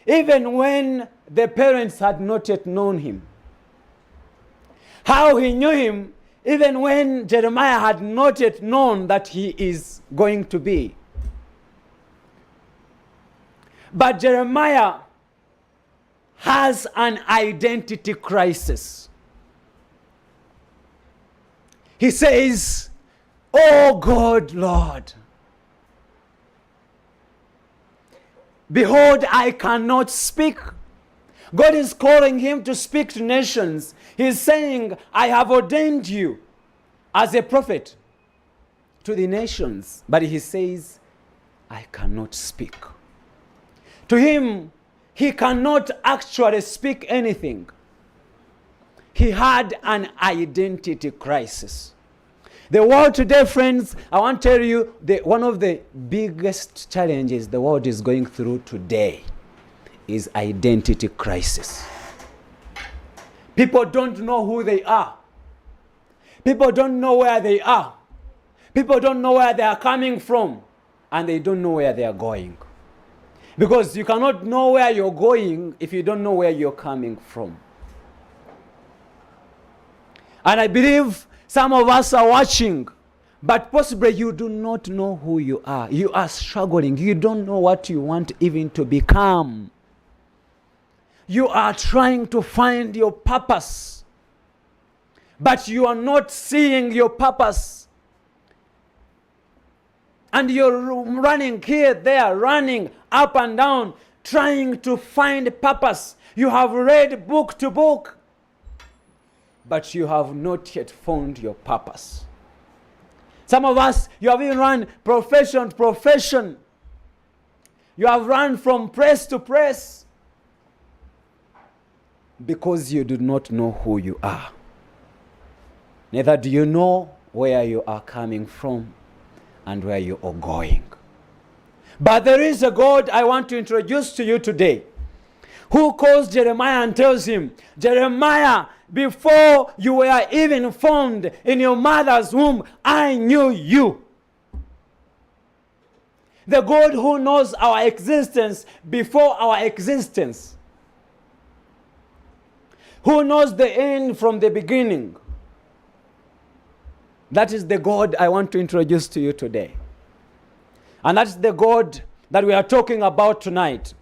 even when the parents had not yet known him. How he knew him even when Jeremiah had not yet known that he is going to be. But Jeremiah has an identity crisis. He says, "Oh God, Lord, behold, I cannot speak." God is calling him to speak to nations. He's saying, "I have ordained you as a prophet to the nations." But he says, "I cannot speak." To him, he cannot actually speak anything. He had an identity crisis. The world today, friends, I want to tell you, one of the biggest challenges the world is going through today is identity crisis. People don't know who they are. People don't know where they are. People don't know where they are coming from, and they don't know where they are going. Because you cannot know where you're going if you don't know where you're coming from. And I believe some of us are watching, but possibly you do not know who you are. You are struggling. You don't know what you want even to become. You are trying to find your purpose, but you are not seeing your purpose. And you're running here, there, running up and down, trying to find purpose. You have read book to book, but you have not yet found your purpose. Some of us, you have even run profession to profession. You have run from press to press because you do not know who you are. Neither do you know where you are coming from and where you are going. But there is a God I want to introduce to you today, who calls Jeremiah and tells him, "Jeremiah, before you were even formed in your mother's womb, I knew you." The God who knows our existence before our existence, who knows the end from the beginning. That is the God I want to introduce to you today. And that's the God that we are talking about tonight,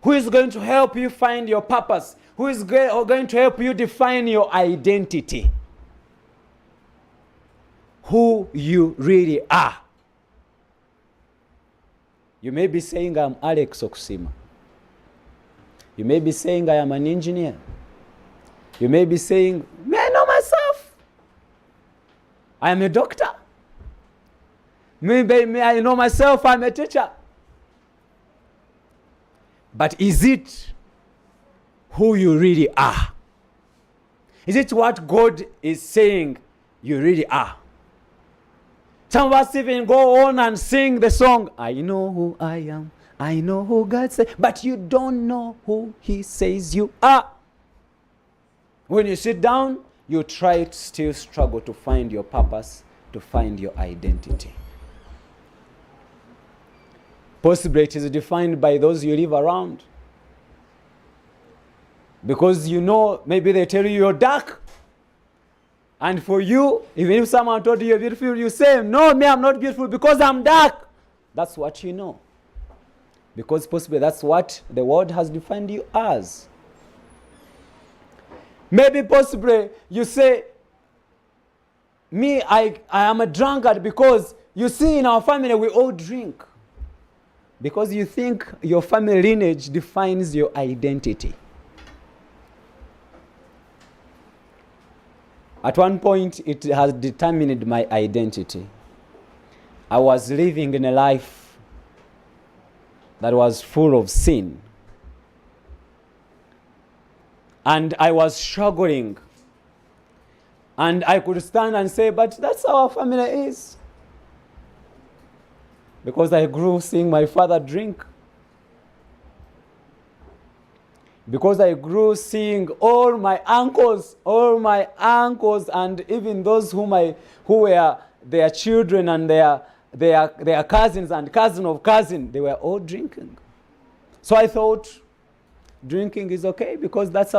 who is going to help you find your purpose, who is going to help you define your identity, who you really are. You may be saying, "I'm Alex Okusima." You may be saying, "I am an engineer." You may be saying, "May I know myself? I am a doctor. May I know myself? I'm a teacher." But is it who you really are? Is it what God is saying you really are? Some of us even go on and sing the song, "I know who I am, I know who God says," but you don't know who He says you are. When you sit down, you try to still struggle to find your purpose, to find your identity. Possibly it is defined by those you live around. Because you know, maybe they tell you you're dark. And for you, even if someone told you you're beautiful, you say, "No, me, I'm not beautiful because I'm dark." That's what you know. Because possibly that's what the world has defined you as. Maybe possibly you say, "Me, I am a drunkard because you see in our family we all drink." Because you think your family lineage defines your identity. At one point, it has determined my identity. I was living in a life that was full of sin. And I was struggling. And I could stand and say, "But that's how our family is." Because I grew seeing my father drink. Because I grew seeing all my uncles, and even those who were their children and their cousins and cousin of cousin, they were all drinking. So I thought, drinking is okay because that's our